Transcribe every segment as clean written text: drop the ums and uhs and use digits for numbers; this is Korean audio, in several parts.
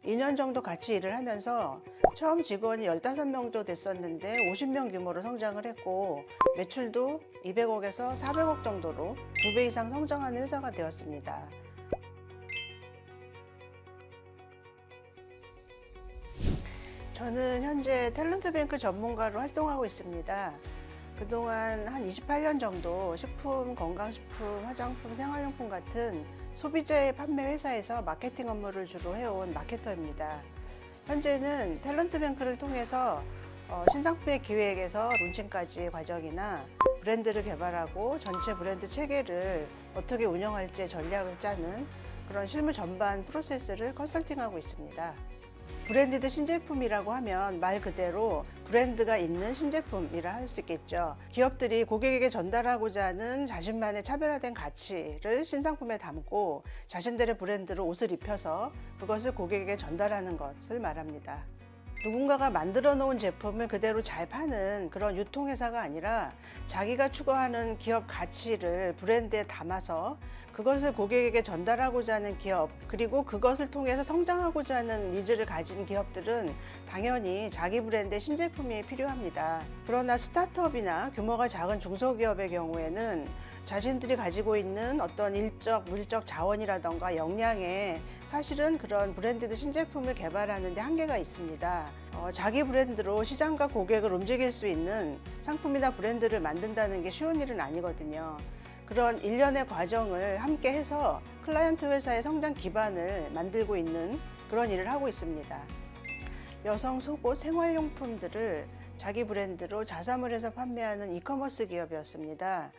2년 정도 같이 일을 하면서 처음 직원이 15명도 됐었는데 50명 규모로 성장을 했고 매출도 200억에서 400억 정도로 2배 이상 성장하는 회사가 되었습니다. 저는 현재 탤런트뱅크 전문가로 활동하고 있습니다. 그동안 한 28년 정도 식품, 건강식품, 화장품, 생활용품 같은 소비자의 판매 회사에서 마케팅 업무를 주로 해온 마케터입니다. 현재는 탤런트뱅크를 통해서 신상품의 기획에서 론칭까지 과정이나 브랜드를 개발하고 전체 브랜드 체계를 어떻게 운영할지 전략을 짜는 그런 실무 전반 프로세스를 컨설팅하고 있습니다. 브랜디드 신제품이라고 하면 말 그대로 브랜드가 있는 신제품이라 할 수 있겠죠. 기업들이 고객에게 전달하고자 하는 자신만의 차별화된 가치를 신상품에 담고 자신들의 브랜드로 옷을 입혀서 그것을 고객에게 전달하는 것을 말합니다. 누군가가 만들어 놓은 제품을 그대로 잘 파는 그런 유통회사가 아니라 자기가 추구하는 기업 가치를 브랜드에 담아서 그것을 고객에게 전달하고자 하는 기업, 그리고 그것을 통해서 성장하고자 하는 니즈를 가진 기업들은 당연히 자기 브랜드의 신제품이 필요합니다. 그러나 스타트업이나 규모가 작은 중소기업의 경우에는 자신들이 가지고 있는 어떤 일적, 물적 자원이라던가 역량에 사실은 그런 브랜디드 신제품을 개발하는 데 한계가 있습니다. 자기 브랜드로 시장과 고객을 움직일 수 있는 상품이나 브랜드를 만든다는 게 쉬운 일은 아니거든요. 그런 일련의 과정을 함께 해서 클라이언트 회사의 성장 기반을 만들고 있는 그런 일을 하고 있습니다. 여성 속옷 생활용품들을 자기 브랜드로 자사몰에서 판매하는 이커머스 기업이었습니다.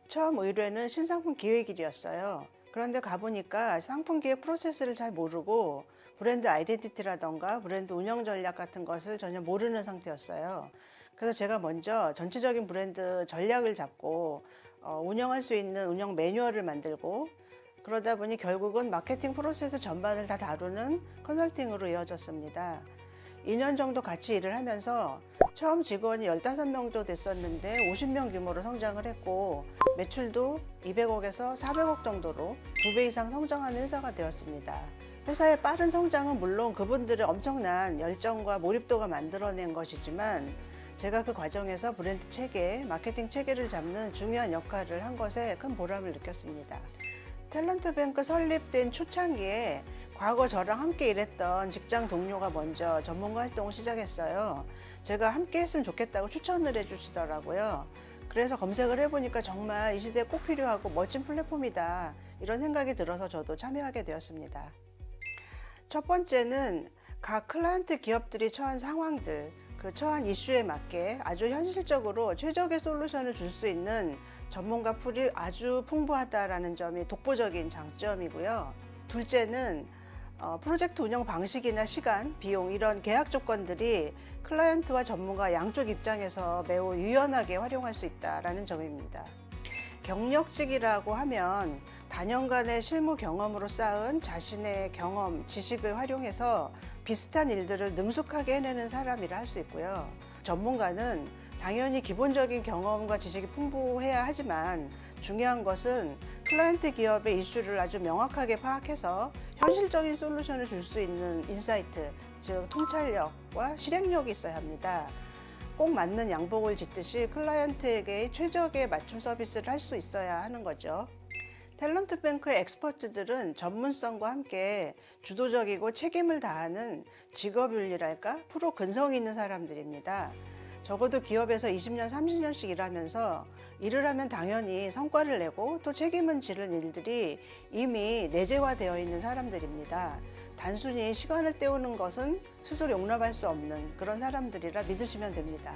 처음 의뢰는 신상품 기획일이었어요. 그런데 가보니까 상품 기획 프로세스를 잘 모르고 브랜드 아이덴티티라던가 브랜드 운영 전략 같은 것을 전혀 모르는 상태였어요. 그래서 제가 먼저 전체적인 브랜드 전략을 잡고 운영할 수 있는 운영 매뉴얼을 만들고 그러다 보니 결국은 마케팅 프로세스 전반을 다 다루는 컨설팅으로 이어졌습니다. 2년 정도 같이 일을 하면서 처음 직원이 15명도 됐었는데 50명 규모로 성장을 했고 매출도 200억에서 400억 정도로 2배 이상 성장하는 회사가 되었습니다. 회사의 빠른 성장은 물론 그분들의 엄청난 열정과 몰입도가 만들어낸 것이지만 제가 그 과정에서 브랜드 체계, 마케팅 체계를 잡는 중요한 역할을 한 것에 큰 보람을 느꼈습니다. 탤런트뱅크 설립된 초창기에 과거 저랑 함께 일했던 직장 동료가 먼저 전문가 활동을 시작했어요. 제가 함께 했으면 좋겠다고 추천을 해주시더라고요. 그래서 검색을 해보니까 정말 이 시대에 꼭 필요하고 멋진 플랫폼이다 이런 생각이 들어서 저도 참여하게 되었습니다. 첫 번째는 각 클라이언트 기업들이 처한 상황들, 그 처한 이슈에 맞게 아주 현실적으로 최적의 솔루션을 줄 수 있는 전문가 풀이 아주 풍부하다라는 점이 독보적인 장점이고요. 둘째는 프로젝트 운영 방식이나 시간, 비용 이런 계약 조건들이 클라이언트와 전문가 양쪽 입장에서 매우 유연하게 활용할 수 있다라는 점입니다. 경력직이라고 하면 다년간의 실무 경험으로 쌓은 자신의 경험, 지식을 활용해서 비슷한 일들을 능숙하게 해내는 사람이라 할 수 있고요. 전문가는 당연히 기본적인 경험과 지식이 풍부해야 하지만 중요한 것은 클라이언트 기업의 이슈를 아주 명확하게 파악해서 현실적인 솔루션을 줄 수 있는 인사이트, 즉 통찰력과 실행력이 있어야 합니다. 꼭 맞는 양복을 짓듯이 클라이언트에게 최적의 맞춤 서비스를 할 수 있어야 하는 거죠. 탤런트뱅크의 엑스퍼트들은 전문성과 함께 주도적이고 책임을 다하는 직업윤리랄까? 프로 근성이 있는 사람들입니다. 적어도 기업에서 20년, 30년씩 일하면서 일을 하면 당연히 성과를 내고 또 책임은 지는 일들이 이미 내재화되어 있는 사람들입니다. 단순히 시간을 때우는 것은 스스로 용납할 수 없는 그런 사람들이라 믿으시면 됩니다.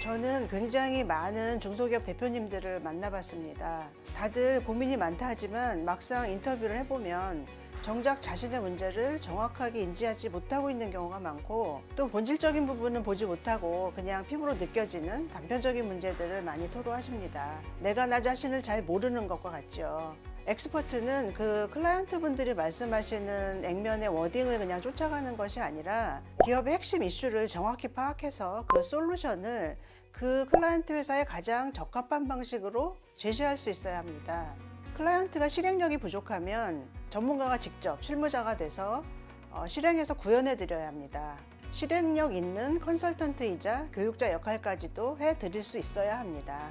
저는 굉장히 많은 중소기업 대표님들을 만나봤습니다. 다들 고민이 많다 하지만 막상 인터뷰를 해보면 정작 자신의 문제를 정확하게 인지하지 못하고 있는 경우가 많고 또 본질적인 부분은 보지 못하고 그냥 피부로 느껴지는 단편적인 문제들을 많이 토로하십니다. 내가 나 자신을 잘 모르는 것과 같죠. 엑스퍼트는 그 클라이언트 분들이 말씀하시는 액면의 워딩을 그냥 쫓아가는 것이 아니라 기업의 핵심 이슈를 정확히 파악해서 그 솔루션을 그 클라이언트 회사에 가장 적합한 방식으로 제시할 수 있어야 합니다. 클라이언트가 실행력이 부족하면 전문가가 직접 실무자가 돼서 실행해서 구현해 드려야 합니다. 실행력 있는 컨설턴트이자 교육자 역할까지도 해 드릴 수 있어야 합니다.